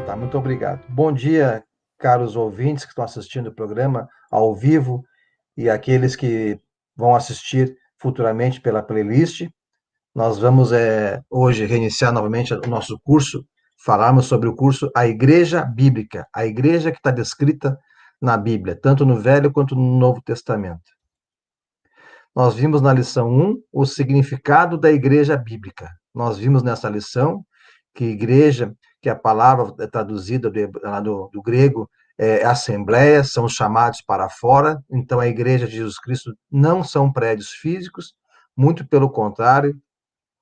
Tá, muito obrigado. Bom dia, caros ouvintes que estão assistindo o programa ao vivo e aqueles que vão assistir futuramente pela playlist. Nós vamos hoje reiniciar novamente o nosso curso, falarmos sobre o curso A Igreja Bíblica, a igreja que está descrita na Bíblia, tanto no Velho quanto no Novo Testamento. Nós vimos na lição 1 o significado da igreja bíblica. Nós vimos nessa lição que igreja, que a palavra é traduzida do grego, é assembleia, são os chamados para fora. Então, a igreja de Jesus Cristo não são prédios físicos, muito pelo contrário.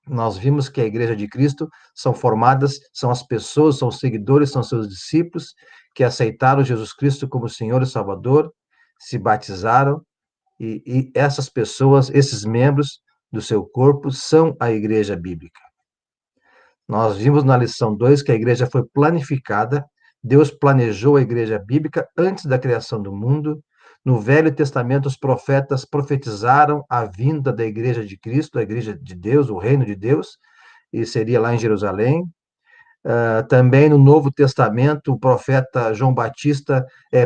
Nós vimos que a igreja de Cristo são formadas, são as pessoas, são os seguidores, são seus discípulos que aceitaram Jesus Cristo como Senhor e Salvador, se batizaram, e essas pessoas, esses membros do seu corpo, são a igreja bíblica. Nós vimos na lição 2 que a igreja foi planificada, Deus planejou a igreja bíblica antes da criação do mundo. No Velho Testamento, os profetas profetizaram a vinda da igreja de Cristo, a igreja de Deus, o reino de Deus, e seria lá em Jerusalém. Também no Novo Testamento, o profeta João Batista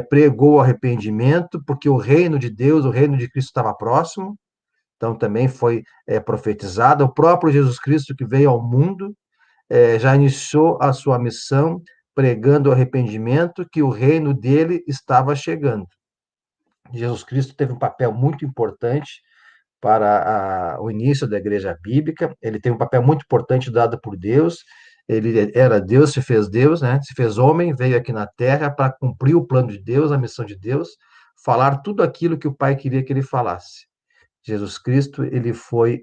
pregou o arrependimento, porque o reino de Deus, o reino de Cristo estava próximo. Então, também foi profetizado. O próprio Jesus Cristo, que veio ao mundo, já iniciou a sua missão pregando o arrependimento, que o reino dele estava chegando. Jesus Cristo teve um papel muito importante para o início da igreja bíblica. Ele tem um papel muito importante dado por Deus. Ele era Deus, se fez Deus, né? Se fez homem, veio aqui na Terra para cumprir o plano de Deus, a missão de Deus, falar tudo aquilo que o Pai queria que ele falasse. Jesus Cristo, ele foi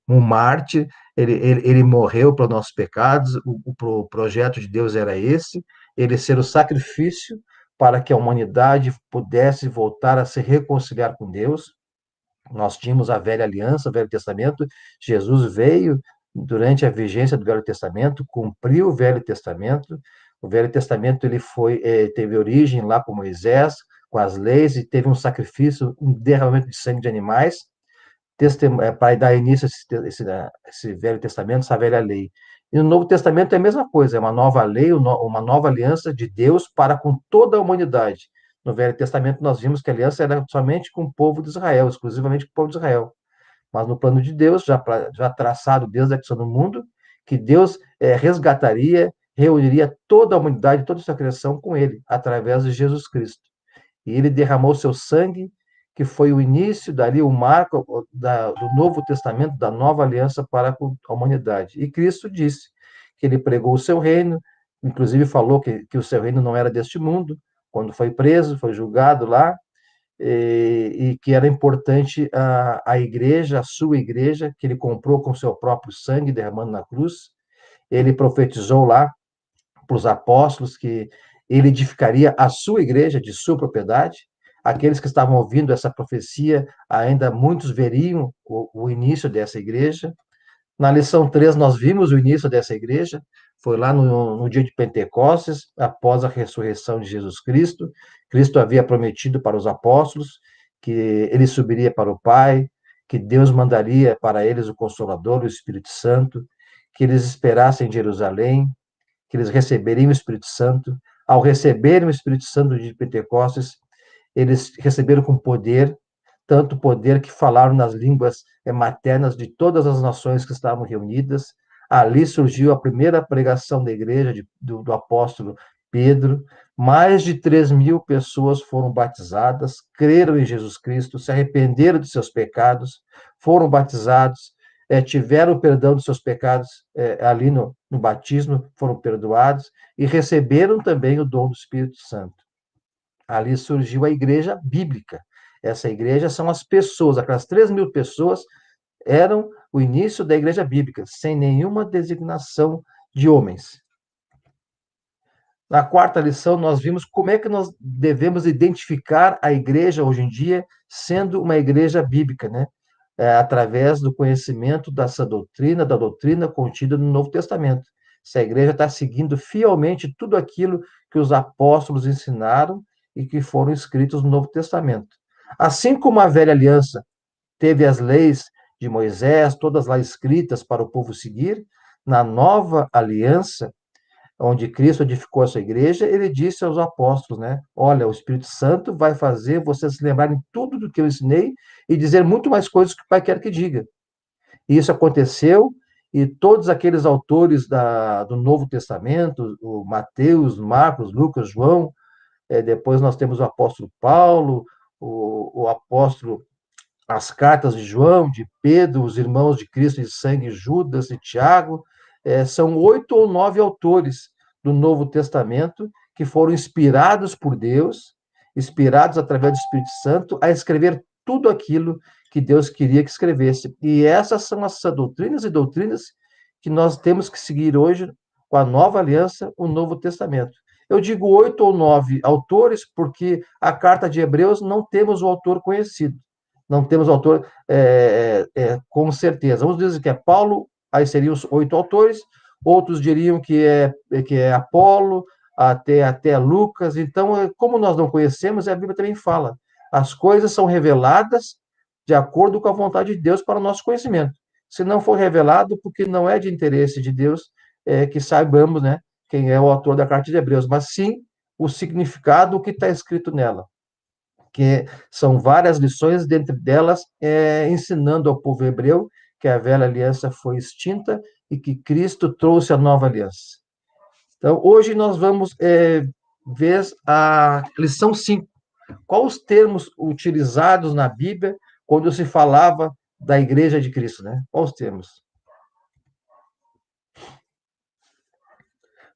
um mártir, ele morreu para os nossos pecados, o projeto de Deus era esse, ele ser o sacrifício para que a humanidade pudesse voltar a se reconciliar com Deus. Nós tínhamos a velha aliança, o Velho Testamento. Jesus veio durante a vigência do Velho Testamento, cumpriu o Velho Testamento. O Velho Testamento teve origem lá com Moisés, com as leis, e teve um sacrifício, um derramamento de sangue de animais, para dar início a esse Velho Testamento, essa velha lei. E no Novo Testamento é a mesma coisa, é uma nova lei, uma nova aliança de Deus para com toda a humanidade. No Velho Testamento, nós vimos que a aliança era somente com o povo de Israel, exclusivamente com o povo de Israel. Mas no plano de Deus, já traçado desde a criação do mundo, que Deus resgataria, reuniria toda a humanidade, toda a sua criação com ele, através de Jesus Cristo. E ele derramou seu sangue, que foi o início, dali o marco do Novo Testamento, da nova aliança para a humanidade. E Cristo disse que ele pregou o seu reino, inclusive falou que o seu reino não era deste mundo, quando foi preso, foi julgado lá, e que era importante a igreja, a sua igreja, que ele comprou com seu próprio sangue, derramando na cruz. Ele profetizou lá para os apóstolos que ele edificaria a sua igreja de sua propriedade. Aqueles que estavam ouvindo essa profecia, ainda muitos veriam o início dessa igreja. Na lição 3, nós vimos o início dessa igreja, foi lá no dia de Pentecostes, após a ressurreição de Jesus Cristo. Cristo havia prometido para os apóstolos que ele subiria para o Pai, que Deus mandaria para eles o Consolador, o Espírito Santo, que eles esperassem em Jerusalém, que eles receberiam o Espírito Santo. Ao receberem o Espírito Santo de Pentecostes, eles receberam com poder, tanto poder que falaram nas línguas maternas de todas as nações que estavam reunidas. Ali surgiu a primeira pregação da igreja do apóstolo Pedro. Mais de 3.000 pessoas foram batizadas, creram em Jesus Cristo, se arrependeram de seus pecados, foram batizados, tiveram o perdão dos seus pecados ali no batismo, foram perdoados e receberam também o dom do Espírito Santo. Ali surgiu a igreja bíblica. Essa igreja são as pessoas, aquelas 3.000 pessoas eram o início da igreja bíblica, sem nenhuma designação de homens. Na quarta lição, nós vimos como é que nós devemos identificar a igreja hoje em dia sendo uma igreja bíblica, né? Através do conhecimento dessa doutrina, da doutrina contida no Novo Testamento. Se a igreja está seguindo fielmente tudo aquilo que os apóstolos ensinaram e que foram escritos no Novo Testamento. Assim como a velha aliança teve as leis de Moisés, todas lá escritas para o povo seguir, na nova aliança, onde Cristo edificou a sua igreja, ele disse aos apóstolos, né? Olha, o Espírito Santo vai fazer vocês se lembrarem tudo do que eu ensinei e dizer muito mais coisas que o Pai quer que diga. E isso aconteceu, e todos aqueles autores do Novo Testamento, o Mateus, Marcos, Lucas, João, depois nós temos o apóstolo Paulo, o apóstolo, as cartas de João, de Pedro, os irmãos de Cristo de sangue, Judas e Tiago, são 8 ou 9 autores do Novo Testamento que foram inspirados por Deus, inspirados através do Espírito Santo, a escrever tudo aquilo que Deus queria que escrevesse. E essas são as doutrinas e doutrinas que nós temos que seguir hoje com a nova aliança, o Novo Testamento. Eu digo 8 ou 9 autores porque a carta de Hebreus não temos o autor conhecido. Não temos o autor com certeza. Uns dizem que é Paulo, aí seriam os 8 autores, outros diriam que é Apolo, até Lucas. Então, como nós não conhecemos, a Bíblia também fala. As coisas são reveladas de acordo com a vontade de Deus para o nosso conhecimento. Se não for revelado, porque não é de interesse de Deus que saibamos, né, quem é o autor da carta de Hebreus, mas sim o significado, o que está escrito nela, que são várias lições, dentre delas, ensinando ao povo hebreu que a velha aliança foi extinta e que Cristo trouxe a nova aliança. Então, hoje nós vamos ver a lição 5. Quais os termos utilizados na Bíblia quando se falava da Igreja de Cristo, né? Quais os termos?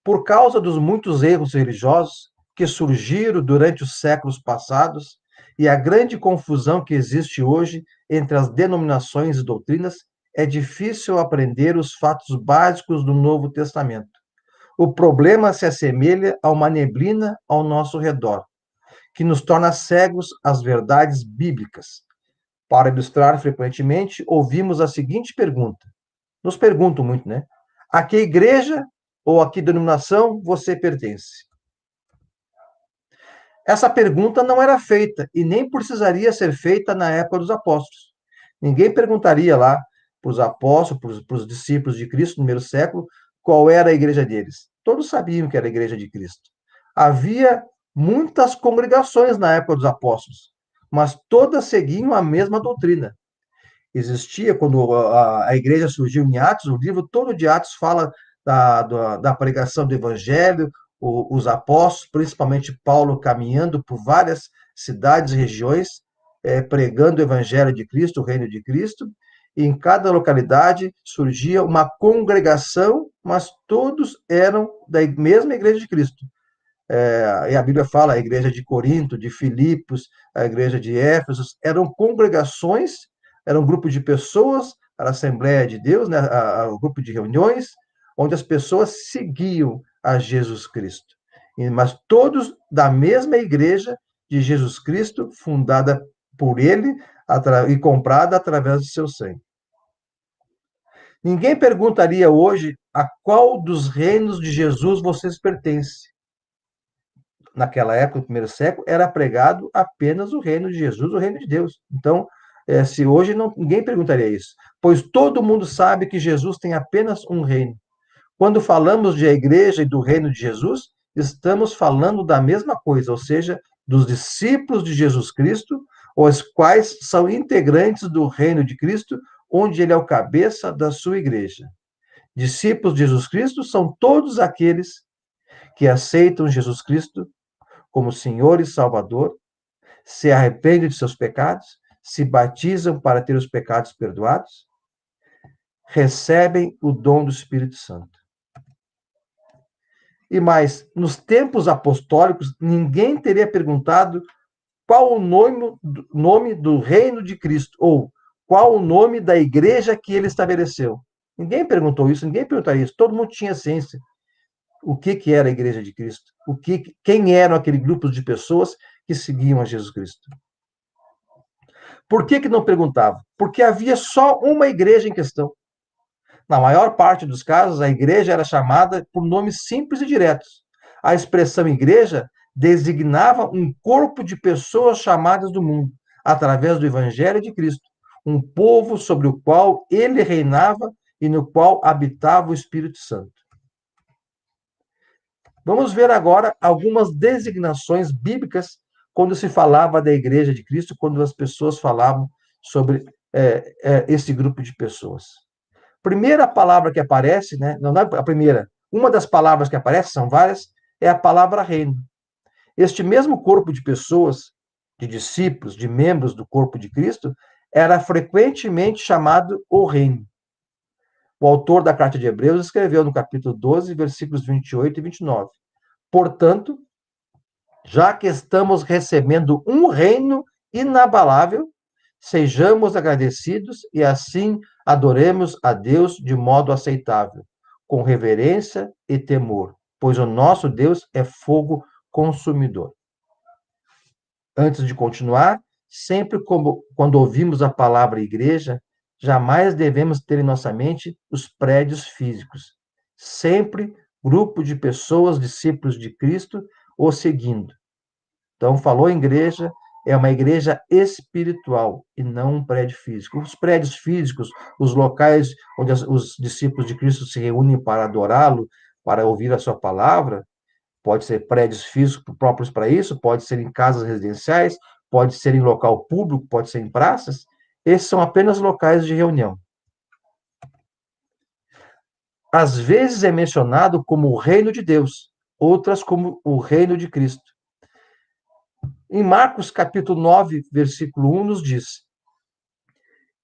Por causa dos muitos erros religiosos que surgiram durante os séculos passados e a grande confusão que existe hoje entre as denominações e doutrinas, é difícil aprender os fatos básicos do Novo Testamento. O problema se assemelha a uma neblina ao nosso redor, que nos torna cegos às verdades bíblicas. Para ilustrar, frequentemente, ouvimos a seguinte pergunta. Nos perguntam muito, né? A que igreja ou a que denominação você pertence? Essa pergunta não era feita e nem precisaria ser feita na época dos apóstolos. Ninguém perguntaria lá para os apóstolos, para os discípulos de Cristo no primeiro século, qual era a igreja deles. Todos sabiam que era a igreja de Cristo. Havia muitas congregações na época dos apóstolos, mas todas seguiam a mesma doutrina. Existia, quando a igreja surgiu em Atos, o livro todo de Atos fala da pregação do evangelho, os apóstolos, principalmente Paulo, caminhando por várias cidades e regiões, pregando o evangelho de Cristo, o reino de Cristo, e em cada localidade surgia uma congregação, mas todos eram da mesma igreja de Cristo. E a Bíblia fala a igreja de Corinto, de Filipos, a igreja de Éfeso, eram congregações, eram um grupo de pessoas, a Assembleia de Deus, né, o grupo de reuniões, onde as pessoas seguiam a Jesus Cristo. Mas todos da mesma igreja de Jesus Cristo, fundada por ele e comprada através do seu sangue. Ninguém perguntaria hoje a qual dos reinos de Jesus vocês pertencem. Naquela época, no primeiro século, era pregado apenas o reino de Jesus, o reino de Deus. Então, se hoje ninguém perguntaria isso, pois todo mundo sabe que Jesus tem apenas um reino. Quando falamos de a igreja e do reino de Jesus, estamos falando da mesma coisa, ou seja, dos discípulos de Jesus Cristo, os quais são integrantes do reino de Cristo, onde ele é o cabeça da sua igreja. Discípulos de Jesus Cristo são todos aqueles que aceitam Jesus Cristo como Senhor e Salvador, se arrependem de seus pecados, se batizam para ter os pecados perdoados, recebem o dom do Espírito Santo. E mais, nos tempos apostólicos, ninguém teria perguntado qual o nome do reino de Cristo, ou qual o nome da igreja que ele estabeleceu. Ninguém perguntou isso, ninguém perguntaria isso, todo mundo tinha ciência. O que era a igreja de Cristo? Quem eram aquele grupo de pessoas que seguiam a Jesus Cristo? Por que não perguntavam? Porque havia só uma igreja em questão. Na maior parte dos casos, a igreja era chamada por nomes simples e diretos. A expressão igreja designava um corpo de pessoas chamadas do mundo, através do Evangelho de Cristo, um povo sobre o qual ele reinava e no qual habitava o Espírito Santo. Vamos ver agora algumas designações bíblicas quando se falava da Igreja de Cristo, quando as pessoas falavam sobre esse grupo de pessoas. Primeira palavra que aparece, né? Não é a primeira, uma das palavras que aparece, são várias, é a palavra reino. Este mesmo corpo de pessoas, de discípulos, de membros do corpo de Cristo, era frequentemente chamado o reino. O autor da carta de Hebreus escreveu no capítulo 12, versículos 28 e 29. Portanto, já que estamos recebendo um reino inabalável, sejamos agradecidos e assim adoremos a Deus de modo aceitável, com reverência e temor, pois o nosso Deus é fogo consumidor. Antes de continuar, sempre quando ouvimos a palavra igreja, jamais devemos ter em nossa mente os prédios físicos. Sempre grupo de pessoas, discípulos de Cristo, o seguindo. Então, falou em igreja, é uma igreja espiritual e não um prédio físico. Os prédios físicos, os locais onde os discípulos de Cristo se reúnem para adorá-lo, para ouvir a sua palavra, pode ser prédios físicos próprios para isso, pode ser em casas residenciais, pode ser em local público, pode ser em praças. Esses são apenas locais de reunião. Às vezes é mencionado como o reino de Deus, outras como o reino de Cristo. Em Marcos capítulo 9, versículo 1, nos diz: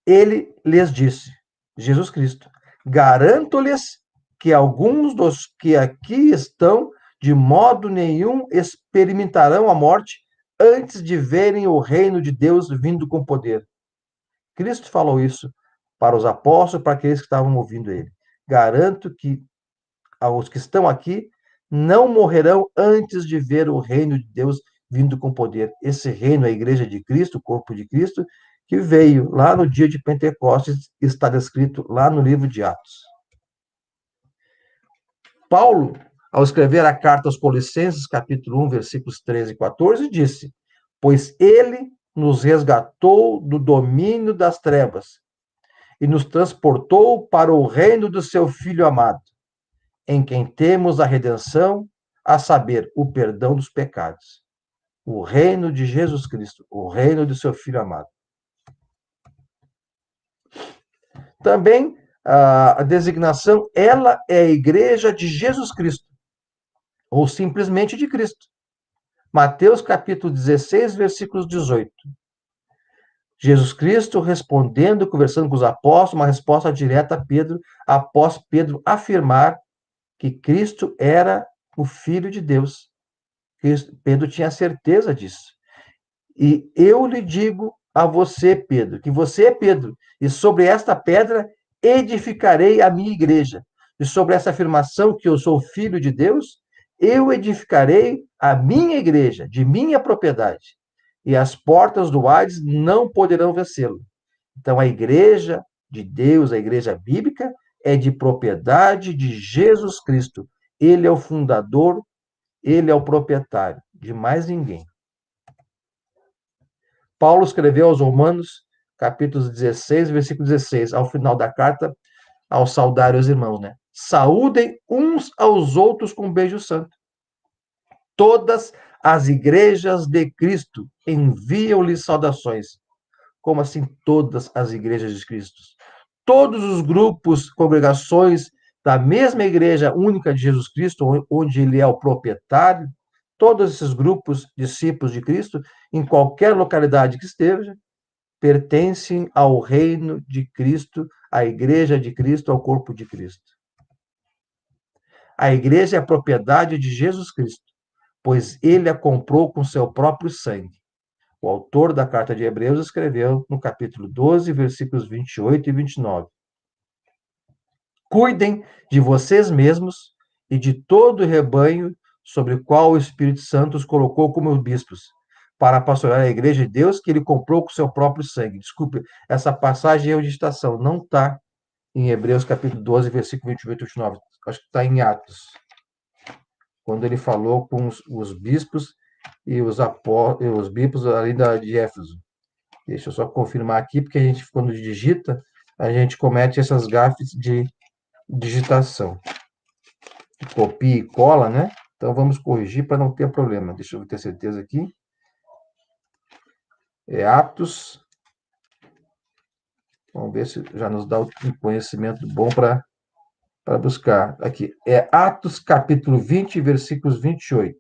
Ele lhes disse, Jesus Cristo, garanto-lhes que alguns dos que aqui estão, de modo nenhum, experimentarão a morte antes de verem o reino de Deus vindo com poder. Cristo falou isso para os apóstolos, para aqueles que estavam ouvindo ele. Garanto que os que estão aqui não morrerão antes de ver o reino de Deus vindo com poder. Esse reino é a igreja de Cristo, o corpo de Cristo, que veio lá no dia de Pentecostes, está descrito lá no livro de Atos. Paulo, ao escrever a carta aos Colossenses, capítulo 1, versículos 13 e 14, disse: Pois ele nos resgatou do domínio das trevas e nos transportou para o reino do seu Filho amado, em quem temos a redenção, a saber, o perdão dos pecados. O reino de Jesus Cristo, o reino do seu Filho amado. Também a designação, ela é a igreja de Jesus Cristo, ou simplesmente de Cristo. Mateus capítulo 16, versículos 18. Jesus Cristo respondendo, conversando com os apóstolos, uma resposta direta a Pedro, após Pedro afirmar que Cristo era o Filho de Deus. Pedro tinha certeza disso. E eu lhe digo a você, Pedro, que você é Pedro, e sobre esta pedra edificarei a minha igreja. E sobre essa afirmação que eu sou filho de Deus, eu edificarei a minha igreja, de minha propriedade, e as portas do Hades não poderão vencê-lo. Então, a igreja de Deus, a igreja bíblica, é de propriedade de Jesus Cristo. Ele é o fundador, ele é o proprietário, de mais ninguém. Paulo escreveu aos Romanos, capítulo 16, versículo 16, ao final da carta, ao saudar os irmãos, né? Saúdem uns aos outros com um beijo santo. Todas as igrejas de Cristo enviam-lhes saudações. Como assim todas as igrejas de Cristo? Todos os grupos, congregações da mesma igreja única de Jesus Cristo, onde ele é o proprietário, todos esses grupos, discípulos de Cristo, em qualquer localidade que esteja, pertencem ao reino de Cristo, à igreja de Cristo, ao corpo de Cristo. A igreja é a propriedade de Jesus Cristo, pois ele a comprou com seu próprio sangue. O autor da carta de Hebreus escreveu no capítulo 12, versículos 28 e 29. Cuidem de vocês mesmos e de todo o rebanho sobre o qual o Espírito Santo os colocou como bispos, para pastorear a igreja de Deus que ele comprou com seu próprio sangue. Desculpe, essa passagem é de citação, não está em Hebreus capítulo 12, versículo 28 e 29. Acho que está em Atos, quando ele falou com os bispos e os bispos ali de Éfeso. Deixa eu só confirmar aqui, porque a gente, quando digita, a gente comete essas gafes de digitação. Copia e cola, né? Então, vamos corrigir para não ter problema. Deixa eu ter certeza aqui. É Atos. Vamos ver se já nos dá um conhecimento bom para buscar. Aqui. É Atos, capítulo 20, versículos 28.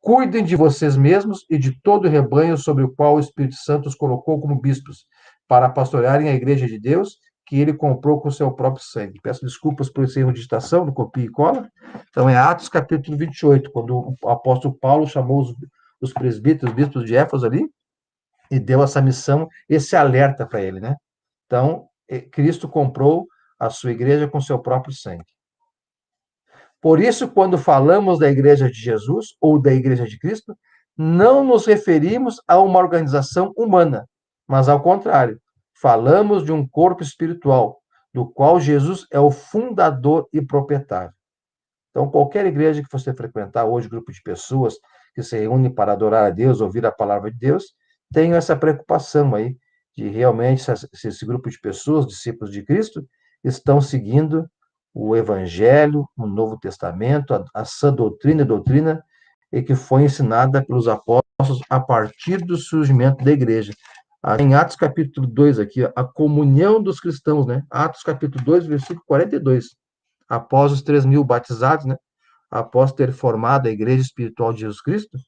Cuidem de vocês mesmos e de todo o rebanho sobre o qual o Espírito Santo os colocou como bispos, para pastorearem a igreja de Deus, que ele comprou com o seu próprio sangue. Peço desculpas por esse erro de digitação, do copia e cola. Então, é Atos, capítulo 28, quando o apóstolo Paulo chamou os presbíteros, os bispos de Éfeso ali, e deu essa missão, esse alerta para ele, né? Então, Cristo comprou a sua igreja com seu próprio sangue. Por isso, quando falamos da Igreja de Jesus ou da Igreja de Cristo, não nos referimos a uma organização humana, mas ao contrário, falamos de um corpo espiritual, do qual Jesus é o fundador e proprietário. Então, qualquer igreja que você frequentar hoje, grupo de pessoas que se reúnem para adorar a Deus, ouvir a palavra de Deus, tem essa preocupação aí de realmente se esse grupo de pessoas, discípulos de Cristo, estão seguindo o Evangelho, o Novo Testamento, a sã doutrina e que foi ensinada pelos apóstolos a partir do surgimento da igreja. Em Atos capítulo 2 aqui, a comunhão dos cristãos, né? Atos capítulo 2, versículo 42. Após os 3.000 batizados, né? Após ter formado a igreja espiritual de Jesus Cristo,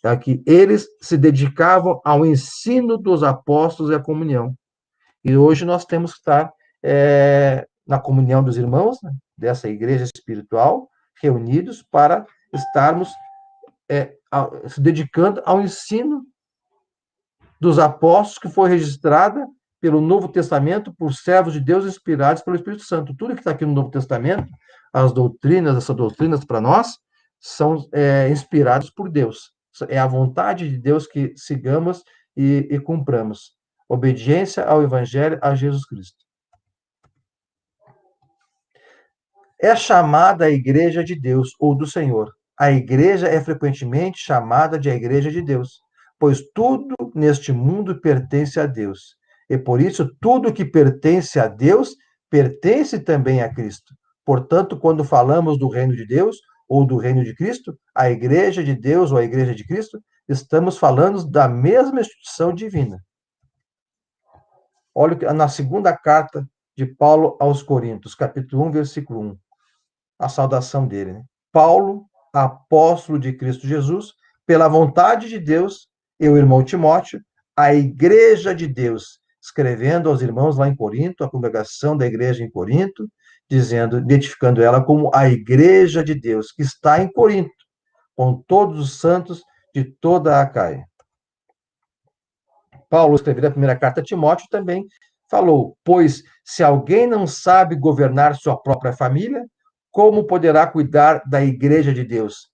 é que eles se dedicavam ao ensino dos apóstolos e à comunhão. E hoje nós temos que estar na comunhão dos irmãos, né, dessa igreja espiritual, reunidos para estarmos se dedicando ao ensino dos apóstolos, que foi registrada pelo Novo Testamento por servos de Deus inspirados pelo Espírito Santo. Tudo que está aqui no Novo Testamento, as doutrinas, essas doutrinas para nós, são inspiradas por Deus. É a vontade de Deus que sigamos e cumpramos. Obediência ao Evangelho, a Jesus Cristo. É chamada a Igreja de Deus ou do Senhor. A igreja é frequentemente chamada de a Igreja de Deus, pois tudo neste mundo pertence a Deus. E por isso, tudo que pertence a Deus pertence também a Cristo. Portanto, quando falamos do reino de Deus ou do reino de Cristo, a Igreja de Deus ou a Igreja de Cristo, estamos falando da mesma instituição divina. Olha na segunda carta de Paulo aos Coríntios, capítulo 1, versículo 1. A saudação dele, né? Paulo, apóstolo de Cristo Jesus, pela vontade de Deus, e o irmão Timóteo, a igreja de Deus, escrevendo aos irmãos lá em Corinto, a congregação da igreja em Corinto, dizendo, identificando ela como a igreja de Deus, que está em Corinto, com todos os santos de toda a Acaia. Paulo, escrevendo a primeira carta a Timóteo, também falou, pois se alguém não sabe governar sua própria família, como poderá cuidar da igreja de Deus?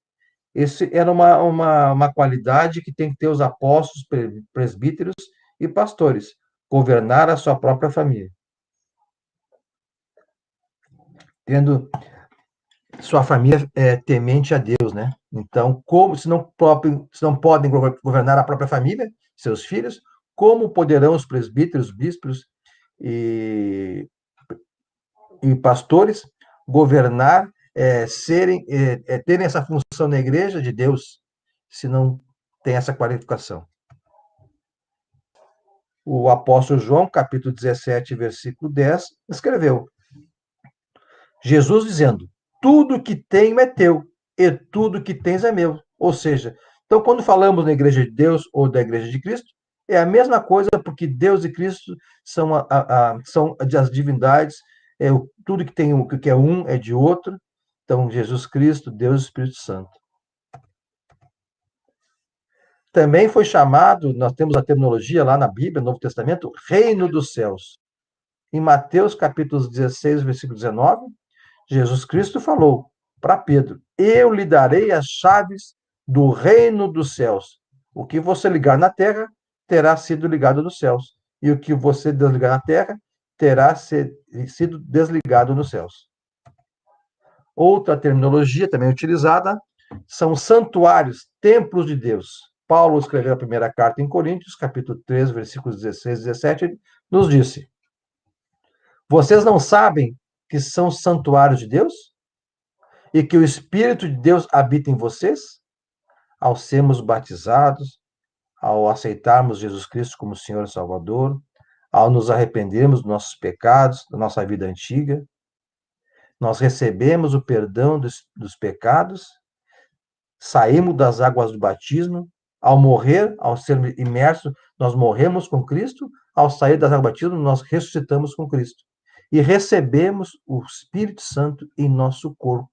Esse era uma qualidade que tem que ter os apóstolos, presbíteros e pastores, governar a sua própria família. Tendo sua família temente a Deus, né? Então, como se não podem governar a própria família, seus filhos, como poderão os presbíteros, bispos e pastores governar, terem essa função na igreja de Deus, se não tem essa qualificação? O apóstolo João, capítulo 17, versículo 10, escreveu: Jesus dizendo, tudo que tenho é teu, e tudo que tens é meu. Ou seja, então quando falamos na igreja de Deus ou da igreja de Cristo, é a mesma coisa, porque Deus e Cristo são, são as divindades, tudo que tem que é um é de outro. Então, Jesus Cristo, Deus e Espírito Santo. Também foi chamado, nós temos a terminologia lá na Bíblia, no Novo Testamento, reino dos céus. Em Mateus capítulo 16, versículo 19, Jesus Cristo falou para Pedro, eu lhe darei as chaves do reino dos céus. O que você ligar na terra, terá sido ligado nos céus. E o que você desligar na terra, terá sido desligado nos céus. Outra terminologia também utilizada são santuários, templos de Deus. Paulo escreveu a primeira carta em Coríntios, capítulo 3, versículos 16 e 17, nos disse: vocês não sabem que são santuários de Deus? e que o Espírito de Deus habita em vocês? Ao sermos batizados, ao aceitarmos Jesus Cristo como Senhor e Salvador, ao nos arrependermos dos nossos pecados, da nossa vida antiga, nós recebemos o perdão dos pecados, saímos das águas do batismo, ao morrer, ao ser imersos, nós morremos com Cristo, ao sair das águas do batismo, nós ressuscitamos com Cristo. E recebemos o Espírito Santo em nosso corpo.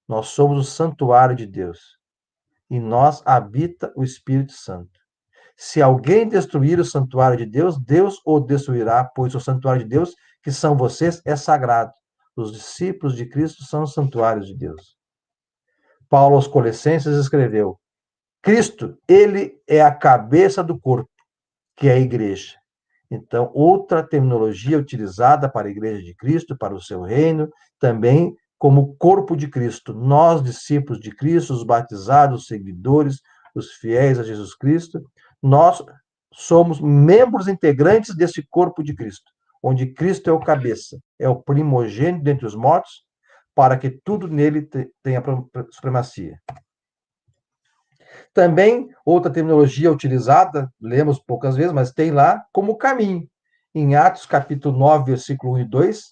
Nós somos o santuário de Deus. Em nós habita o Espírito Santo. Se alguém destruir o santuário de Deus, Deus o destruirá, pois o santuário de Deus, que são vocês, é sagrado. Os discípulos de Cristo são os santuários de Deus. Paulo aos Colossenses escreveu: Cristo, ele é a cabeça do corpo, que é a igreja. Então, outra terminologia utilizada para a igreja de Cristo, para o seu reino, também como corpo de Cristo. Nós, discípulos de Cristo, os batizados, os seguidores, os fiéis a Jesus Cristo, nós somos membros integrantes desse corpo de Cristo, onde Cristo é o cabeça, é o primogênito dentre os mortos, para que tudo nele tenha supremacia. Também, outra terminologia utilizada, lemos poucas vezes, mas tem lá, como caminho. Em Atos, capítulo 9, versículo 1 e 2,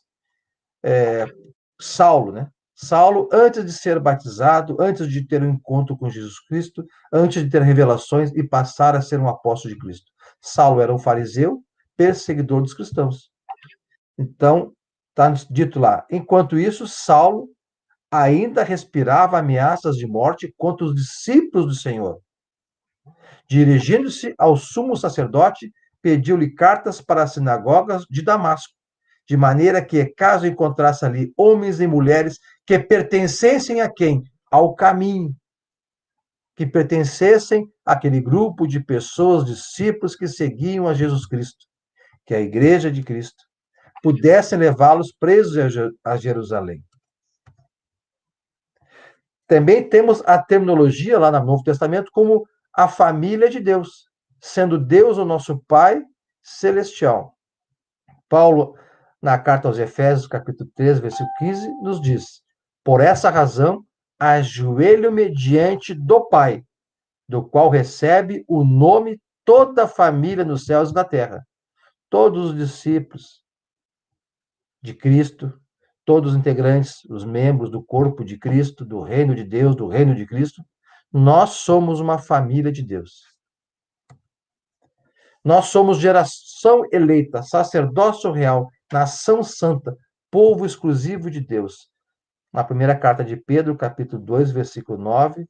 Saulo, né? Saulo, antes de ser batizado, antes de ter um encontro com Jesus Cristo, antes de ter revelações e passar a ser um apóstolo de Cristo. Saulo era um fariseu, perseguidor dos cristãos. Então, está dito lá, enquanto isso, Saulo ainda respirava ameaças de morte contra os discípulos do Senhor. Dirigindo-se ao sumo sacerdote, pediu-lhe cartas para as sinagogas de Damasco, de maneira que, caso encontrasse ali homens e mulheres que pertencessem a quem? Ao caminho, que pertencessem àquele grupo de pessoas, discípulos que seguiam a Jesus Cristo, que é a igreja de Cristo, pudessem levá-los presos a Jerusalém. Também temos a terminologia lá no Novo Testamento como a família de Deus, sendo Deus o nosso Pai celestial. Paulo, na carta aos Efésios, capítulo 3, versículo 15, nos diz: por essa razão, ajoelho-me diante do Pai, do qual recebe o nome toda a família nos céus e na terra. Todos os discípulos de Cristo, todos os integrantes, os membros do corpo de Cristo, do reino de Deus, do reino de Cristo, nós somos uma família de Deus. Nós somos geração eleita, sacerdócio real, nação santa, povo exclusivo de Deus. Na primeira carta de Pedro, capítulo 2, versículo 9,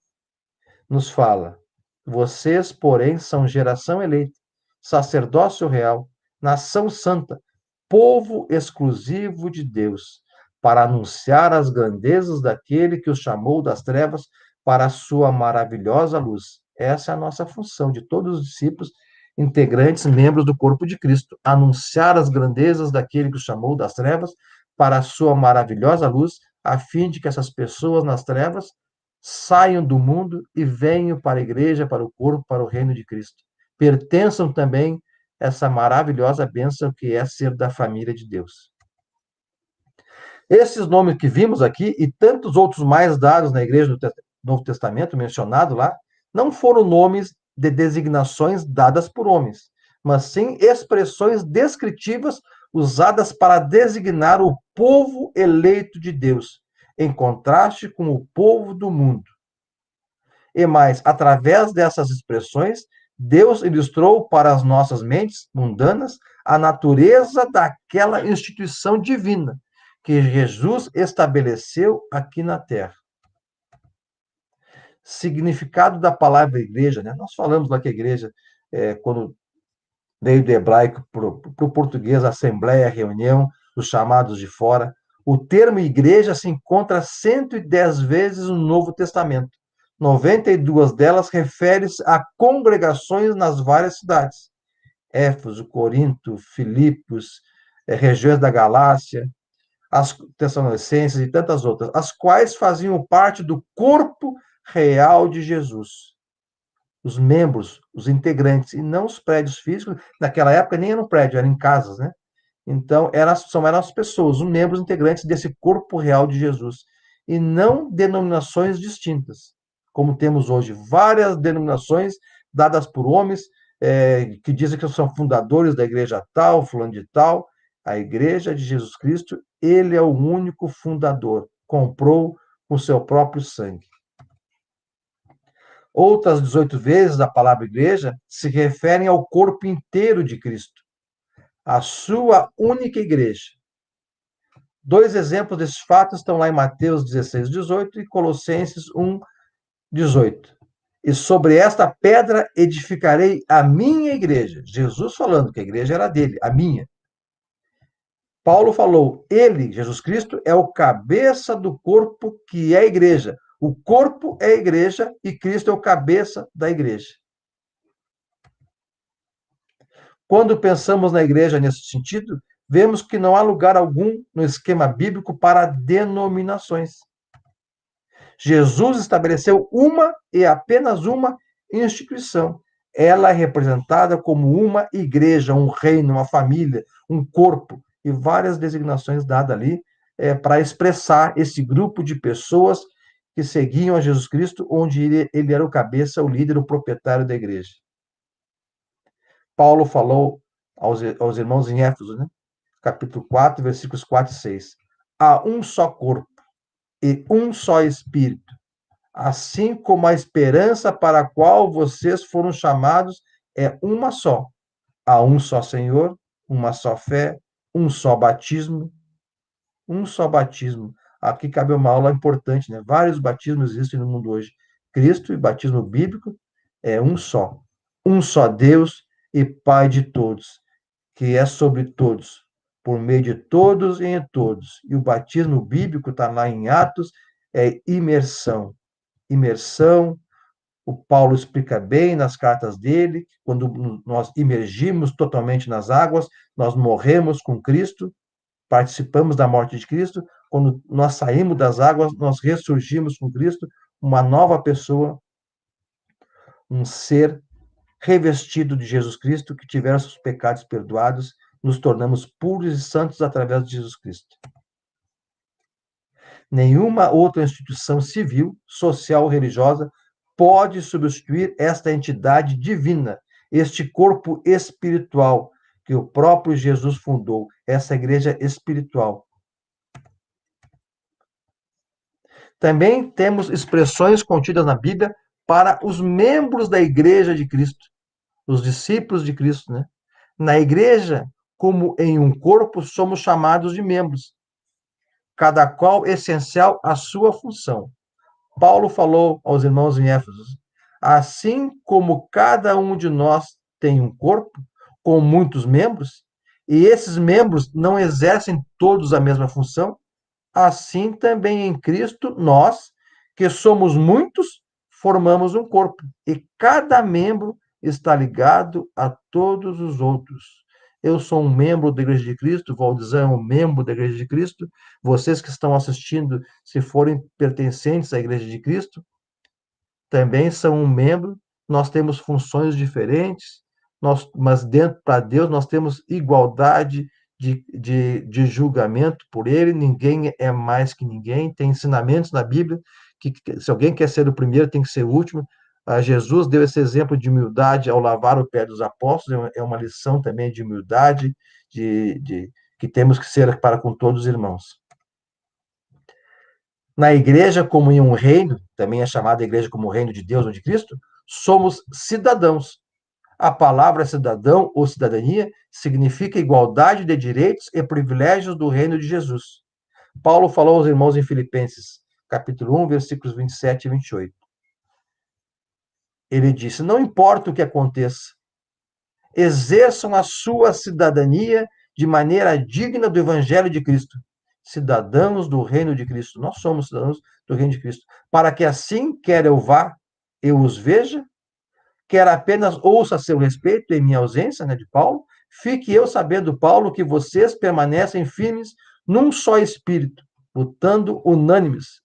nos fala: vocês, porém, são geração eleita, sacerdócio real, nação santa, povo exclusivo de Deus, para anunciar as grandezas daquele que os chamou das trevas para a sua maravilhosa luz. Essa é a nossa função de todos os discípulos, integrantes, membros do corpo de Cristo, anunciar as grandezas daquele que os chamou das trevas para a sua maravilhosa luz, a fim de que essas pessoas nas trevas saiam do mundo e venham para a igreja, para o corpo, para o reino de Cristo. Pertençam também a essa maravilhosa bênção que é ser da família de Deus. Esses nomes que vimos aqui e tantos outros mais dados na igreja do Novo Testamento, mencionado lá, não foram nomes de designações dadas por homens, mas sim expressões descritivas usadas para designar o povo eleito de Deus, em contraste com o povo do mundo. E mais, através dessas expressões, Deus ilustrou para as nossas mentes mundanas a natureza daquela instituição divina que Jesus estabeleceu aqui na Terra. Significado da palavra igreja, né? Nós falamos lá que a igreja, quando veio do hebraico para o português, assembleia, reunião, os chamados de fora. O termo igreja se encontra 110 vezes no Novo Testamento. 92 delas referem-se a congregações nas várias cidades. Éfeso, Corinto, Filipos, regiões da Galácia, as Tessalonicenses e tantas outras, as quais faziam parte do corpo real de Jesus. Os membros, os integrantes, e não os prédios físicos. Naquela época nem era um prédio, era em casas, né? Então, eram as pessoas, os membros integrantes desse corpo real de Jesus. e não denominações distintas, como temos hoje várias denominações dadas por homens que dizem que são fundadores da igreja tal, fulano de tal. A igreja de Jesus Cristo, ele é o único fundador, comprou com seu próprio sangue. Outras 18 vezes a palavra igreja se referem ao corpo inteiro de Cristo, a sua única igreja. Dois exemplos desses fatos estão lá em Mateus 16, 18 e Colossenses 1, 18. E sobre esta pedra edificarei a minha igreja. Jesus falando que a igreja era dele, a minha. Paulo falou, ele, Jesus Cristo, é o cabeça do corpo que é a igreja. O corpo é a igreja e Cristo é o cabeça da igreja. Quando pensamos na igreja nesse sentido, vemos que não há lugar algum no esquema bíblico para denominações. Jesus estabeleceu uma e apenas uma instituição. Ela é representada como uma igreja, um reino, uma família, um corpo, e várias designações dadas ali para expressar esse grupo de pessoas que seguiam a Jesus Cristo, onde ele era o cabeça, o líder, o proprietário da igreja. Paulo falou aos irmãos em Éfeso, né? Capítulo 4, versículos 4 e 6. Há um só corpo e um só Espírito, assim como a esperança para a qual vocês foram chamados é uma só. Há um só Senhor, uma só fé, um só batismo, um só batismo. Aqui cabe uma aula importante, né? Vários batismos existem no mundo hoje. Cristo e batismo bíblico é um só. Um só Deus e Pai de todos, que é sobre todos, por meio de todos e em todos. E o batismo bíblico está lá em Atos, é imersão. Imersão, o Paulo explica bem nas cartas dele, quando nós imergimos totalmente nas águas, nós morremos com Cristo, participamos da morte de Cristo, quando nós saímos das águas, nós ressurgimos com Cristo, uma nova pessoa, um ser revestido de Jesus Cristo, que tiveram seus pecados perdoados, nos tornamos puros e santos através de Jesus Cristo. Nenhuma outra instituição civil, social ou religiosa pode substituir esta entidade divina, este corpo espiritual que o próprio Jesus fundou, essa igreja espiritual. Também temos expressões contidas na Bíblia para os membros da igreja de Cristo, os discípulos de Cristo, né? Na igreja, como em um corpo, somos chamados de membros, cada qual essencial à sua função. Paulo falou aos irmãos em Éfeso, assim como cada um de nós tem um corpo com muitos membros, e esses membros não exercem todos a mesma função, assim também em Cristo nós, que somos muitos, formamos um corpo, e cada membro está ligado a todos os outros. Eu sou um membro da Igreja de Cristo, Valdizão é um membro da Igreja de Cristo, vocês que estão assistindo, se forem pertencentes à Igreja de Cristo, também são um membro, nós temos funções diferentes, mas dentro para Deus nós temos igualdade de julgamento por Ele, ninguém é mais que ninguém, tem ensinamentos na Bíblia que se alguém quer ser o primeiro, tem que ser o último. Jesus deu esse exemplo de humildade ao lavar o pé dos apóstolos, é uma lição também de humildade, que temos que ser para com todos os irmãos. Na igreja, como em um reino, também é chamada igreja como o reino de Deus ou de Cristo, somos cidadãos. A palavra cidadão ou cidadania significa igualdade de direitos e privilégios do reino de Jesus. Paulo falou aos irmãos em Filipenses, capítulo 1, versículos 27 e 28. Ele disse, não importa o que aconteça, exerçam a sua cidadania de maneira digna do evangelho de Cristo, cidadãos do reino de Cristo. Nós somos cidadãos do reino de Cristo. Para que assim, quer eu vá, eu os veja, quer apenas ouça a seu respeito em minha ausência, né, de Paulo, fique eu sabendo, Paulo, que vocês permanecem firmes num só espírito, lutando unânimes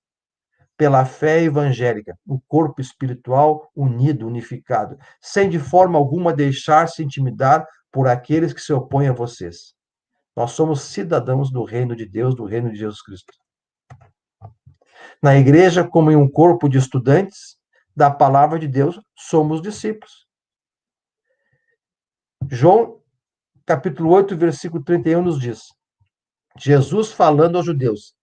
pela fé evangélica, o corpo espiritual unido, unificado, sem de forma alguma deixar-se intimidar por aqueles que se opõem a vocês. Nós somos cidadãos do reino de Deus, do reino de Jesus Cristo. Na igreja, como em um corpo de estudantes da palavra de Deus, somos discípulos. João, capítulo 8, versículo 31, nos diz: Jesus falando aos judeus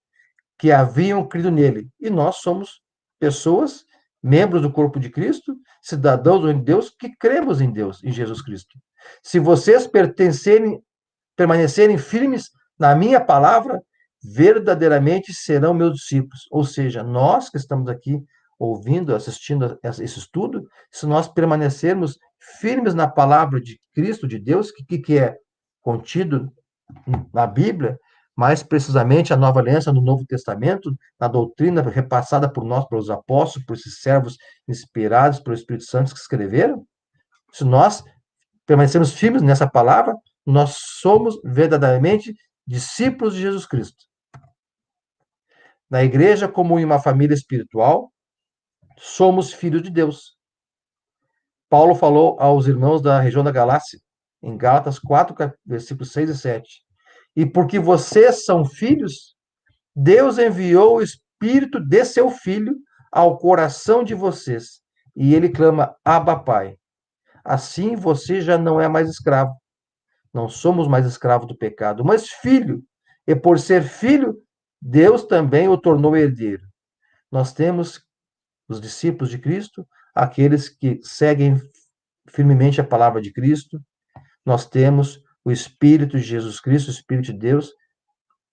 que haviam crido nele, e nós somos pessoas, membros do corpo de Cristo, cidadãos de Deus, que cremos em Deus, em Jesus Cristo. Se vocês permanecerem firmes na minha palavra, verdadeiramente serão meus discípulos. Ou seja, nós que estamos aqui ouvindo, assistindo esse estudo, se nós permanecermos firmes na palavra de Cristo, de Deus, que é contido na Bíblia, mais precisamente a Nova Aliança no Novo Testamento, na doutrina repassada por nós, pelos apóstolos, por esses servos inspirados pelo Espírito Santo que escreveram, se nós permanecermos firmes nessa palavra, nós somos verdadeiramente discípulos de Jesus Cristo. Na igreja, como em uma família espiritual, somos filhos de Deus. Paulo falou aos irmãos da região da Galácia, em Gálatas 4, versículos 6 e 7. E porque vocês são filhos, Deus enviou o Espírito de seu Filho ao coração de vocês. E ele clama, Abba, Pai. Assim você já não é mais escravo. Não somos mais escravos do pecado, mas filho. E por ser filho, Deus também o tornou herdeiro. Nós temos os discípulos de Cristo, aqueles que seguem firmemente a palavra de Cristo. Nós temos o Espírito de Jesus Cristo, o Espírito de Deus,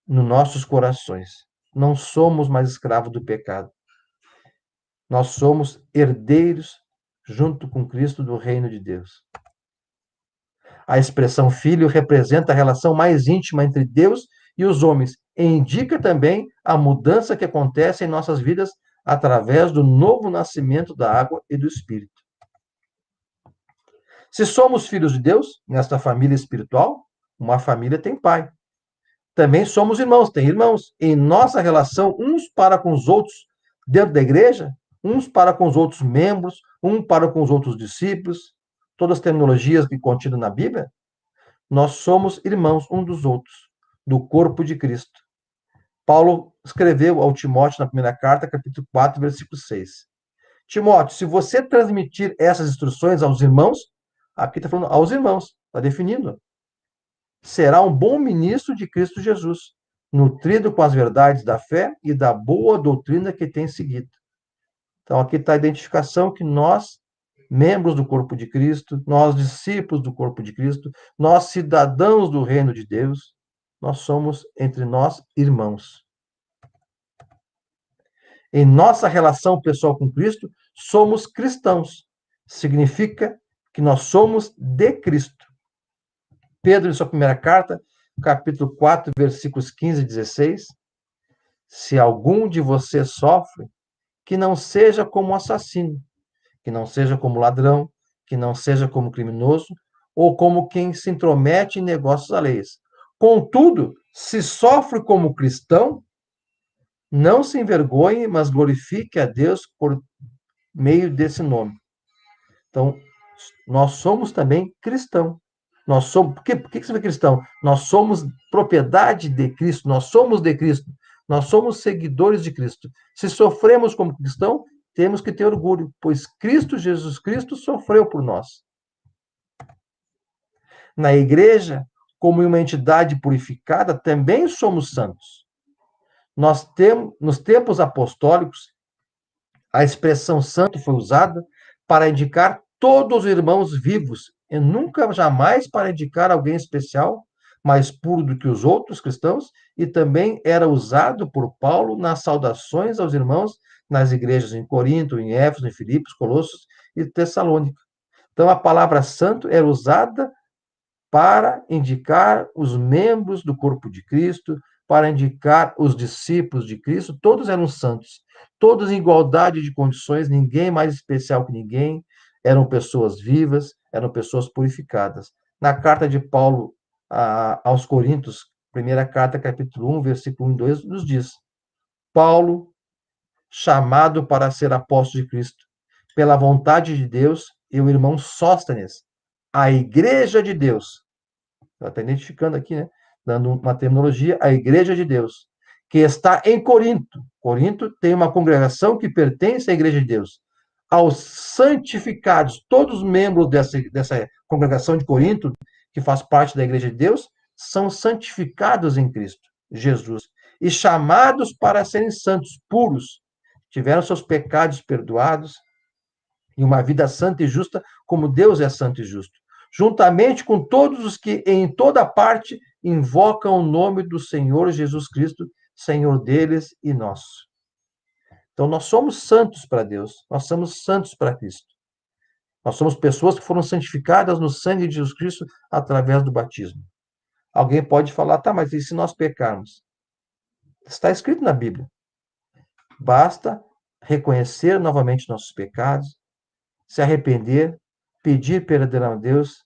nos nossos corações. Não somos mais escravos do pecado. Nós somos herdeiros, junto com Cristo, do reino de Deus. A expressão filho representa a relação mais íntima entre Deus e os homens e indica também a mudança que acontece em nossas vidas através do novo nascimento da água e do Espírito. Se somos filhos de Deus, nesta família espiritual, uma família tem pai. Também somos irmãos, tem irmãos. Em nossa relação uns para com os outros dentro da igreja, uns para com os outros membros, um para com os outros discípulos, todas as terminologias que contidas na Bíblia, nós somos irmãos um dos outros, do corpo de Cristo. Paulo escreveu ao Timóteo na primeira carta, capítulo 4, versículo 6. Timóteo, se você transmitir essas instruções aos irmãos, aqui está falando aos irmãos, está definindo, será um bom ministro de Cristo Jesus, nutrido com as verdades da fé e da boa doutrina que tem seguido. Então, aqui está a identificação que nós, membros do corpo de Cristo, nós, discípulos do corpo de Cristo, nós, cidadãos do reino de Deus, nós somos, entre nós, irmãos. Em nossa relação pessoal com Cristo, somos cristãos. Significa que nós somos de Cristo. Pedro, em sua primeira carta, capítulo 4, versículos 15 e 16. Se algum de vocês sofre, que não seja como assassino, que não seja como ladrão, que não seja como criminoso, ou como quem se intromete em negócios alheios. Contudo, se sofre como cristão, não se envergonhe, mas glorifique a Deus por meio desse nome. Então, nós somos também cristãos. Nós somos, por que você é cristão? Nós somos propriedade de Cristo, nós somos de Cristo, nós somos seguidores de Cristo. Se sofremos como cristão, temos que ter orgulho, pois Cristo, Jesus Cristo, sofreu por nós. Na igreja, como uma entidade purificada, também somos santos. Nós temos, nos tempos apostólicos, a expressão santo foi usada para indicar todos os irmãos vivos e nunca jamais para indicar alguém especial, mais puro do que os outros cristãos, e também era usado por Paulo nas saudações aos irmãos nas igrejas em Corinto, em Éfeso, em Filipos, Colossos e Tessalônica. Então a palavra santo era usada para indicar os membros do corpo de Cristo, para indicar os discípulos de Cristo, todos eram santos, todos em igualdade de condições, ninguém mais especial que ninguém, eram pessoas vivas, eram pessoas purificadas. Na carta de Paulo aos Coríntios, primeira carta, capítulo 1, versículo 1 e 2, nos diz: Paulo, chamado para ser apóstolo de Cristo, pela vontade de Deus, e o irmão Sóstenes, a igreja de Deus. Ela está identificando aqui, né? Dando uma terminologia, a igreja de Deus, que está em Corinto. Corinto tem uma congregação que pertence à Igreja de Deus. Aos santificados, todos os membros dessa congregação de Corinto, que faz parte da Igreja de Deus, são santificados em Cristo Jesus e chamados para serem santos, puros, tiveram seus pecados perdoados e uma vida santa e justa, como Deus é santo e justo, juntamente com todos os que em toda parte invocam o nome do Senhor Jesus Cristo, Senhor deles e nosso. Então, nós somos santos para Deus, nós somos santos para Cristo. Nós somos pessoas que foram santificadas no sangue de Jesus Cristo através do batismo. Alguém pode falar, tá, mas e se nós pecarmos? Está escrito na Bíblia. Basta reconhecer novamente nossos pecados, se arrepender, pedir perdão a Deus,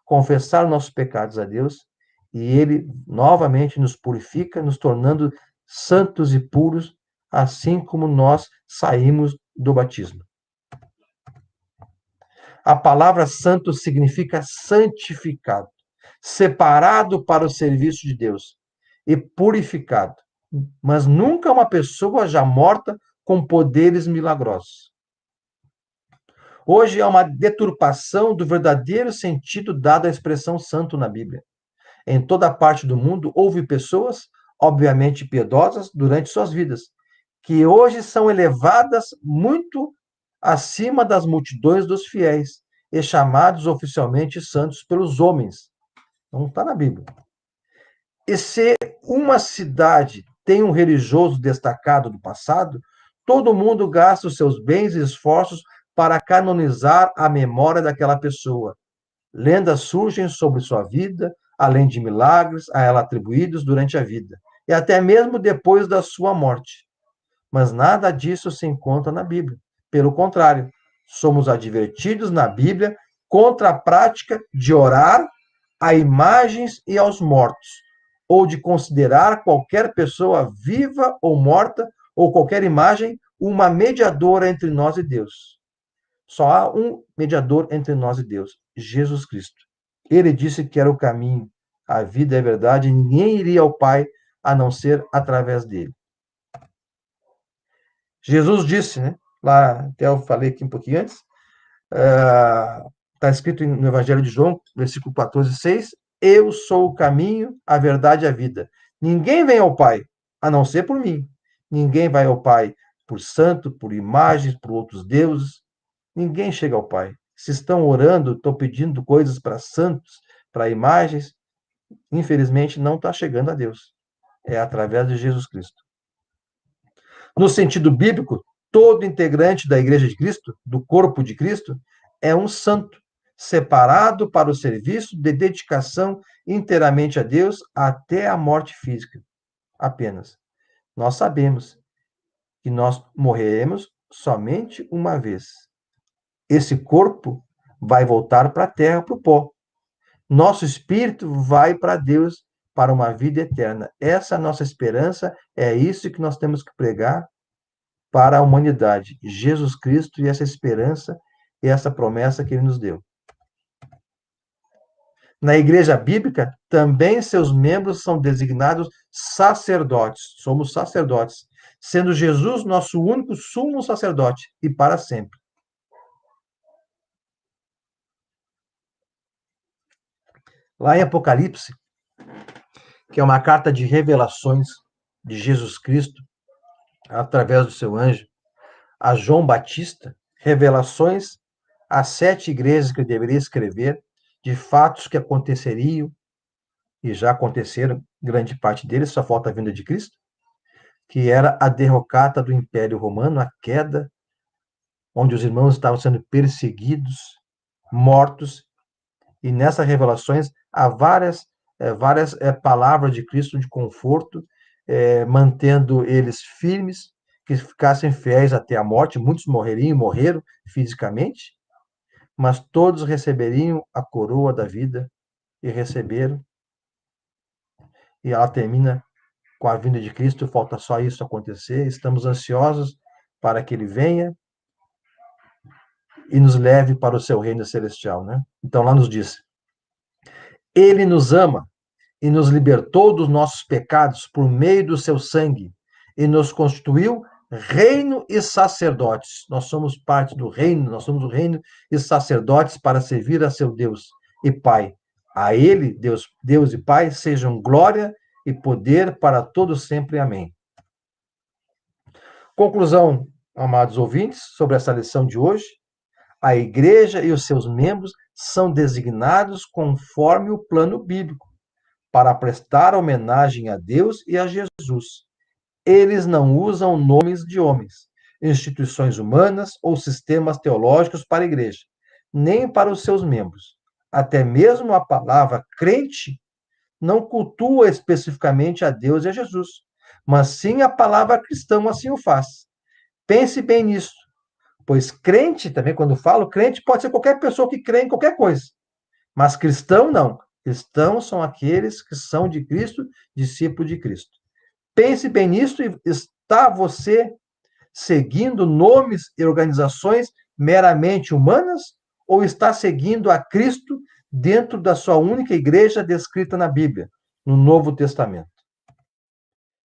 confessar nossos pecados a Deus, e Ele novamente nos purifica, nos tornando santos e puros, assim como nós saímos do batismo. A palavra santo significa santificado, separado para o serviço de Deus e purificado, mas nunca uma pessoa já morta com poderes milagrosos. Hoje há uma deturpação do verdadeiro sentido dado à expressão santo na Bíblia. Em toda parte do mundo houve pessoas, obviamente piedosas, durante suas vidas, que hoje são elevadas muito acima das multidões dos fiéis e chamados oficialmente santos pelos homens. Não está na Bíblia. E se uma cidade tem um religioso destacado do passado, todo mundo gasta os seus bens e esforços para canonizar a memória daquela pessoa. Lendas surgem sobre sua vida, além de milagres a ela atribuídos durante a vida, e até mesmo depois da sua morte. Mas nada disso se encontra na Bíblia. Pelo contrário, somos advertidos na Bíblia contra a prática de orar a imagens e aos mortos, ou de considerar qualquer pessoa viva ou morta, ou qualquer imagem, uma mediadora entre nós e Deus. Só há um mediador entre nós e Deus, Jesus Cristo. Ele disse que era o caminho, a vida e a verdade, e ninguém iria ao Pai a não ser através dele. Jesus disse, né? Lá, até eu falei aqui um pouquinho antes, está escrito no Evangelho de João, versículo 14, 6, eu sou o caminho, a verdade e a vida. Ninguém vem ao Pai, a não ser por mim. Ninguém vai ao Pai por santo, por imagens, por outros deuses. Ninguém chega ao Pai. Se estão orando, estão pedindo coisas para santos, para imagens, infelizmente não está chegando a Deus. É através de Jesus Cristo. No sentido bíblico, todo integrante da Igreja de Cristo, do corpo de Cristo, é um santo, separado para o serviço de dedicação inteiramente a Deus até a morte física. Apenas. Nós sabemos que nós morreremos somente uma vez. Esse corpo vai voltar para a terra, para o pó. Nosso espírito vai para Deus, para uma vida eterna. Essa é a nossa esperança, é isso que nós temos que pregar para a humanidade. Jesus Cristo e essa esperança e essa promessa que ele nos deu. Na igreja bíblica, também seus membros são designados sacerdotes. Somos sacerdotes, sendo Jesus nosso único sumo sacerdote e para sempre. Lá em Apocalipse, que é uma carta de revelações de Jesus Cristo, através do seu anjo, a João Batista, revelações às 7 igrejas que ele deveria escrever, de fatos que aconteceriam, e já aconteceram, grande parte deles, só falta a vinda de Cristo, que era a derrocata do Império Romano, a queda, onde os irmãos estavam sendo perseguidos, mortos, e nessas revelações há várias palavras de Cristo de conforto, mantendo eles firmes, que ficassem fiéis até a morte. Muitos morreriam e morreram fisicamente, mas todos receberiam a coroa da vida e receberam. E ela termina com a vinda de Cristo, falta só isso acontecer. Estamos ansiosos para que ele venha e nos leve para o seu reino celestial, né? Então lá nos diz: ele nos ama e nos libertou dos nossos pecados por meio do seu sangue e nos constituiu reino e sacerdotes. Nós somos parte do reino, nós somos o reino e sacerdotes para servir a seu Deus e Pai. A ele, Deus e Pai, sejam glória e poder para todos sempre. Amém. Conclusão, amados ouvintes, sobre essa lição de hoje. A igreja e os seus membros são designados conforme o plano bíblico, para prestar homenagem a Deus e a Jesus. Eles não usam nomes de homens, instituições humanas ou sistemas teológicos para a igreja, nem para os seus membros. Até mesmo a palavra crente não cultua especificamente a Deus e a Jesus, mas sim a palavra cristão assim o faz. Pense bem nisso, pois crente, também quando falo crente, pode ser qualquer pessoa que crê em qualquer coisa, mas cristão não. Cristãos são aqueles que são de Cristo, discípulos de Cristo. Pense bem nisso e está você seguindo nomes e organizações meramente humanas ou está seguindo a Cristo dentro da sua única igreja descrita na Bíblia, no Novo Testamento?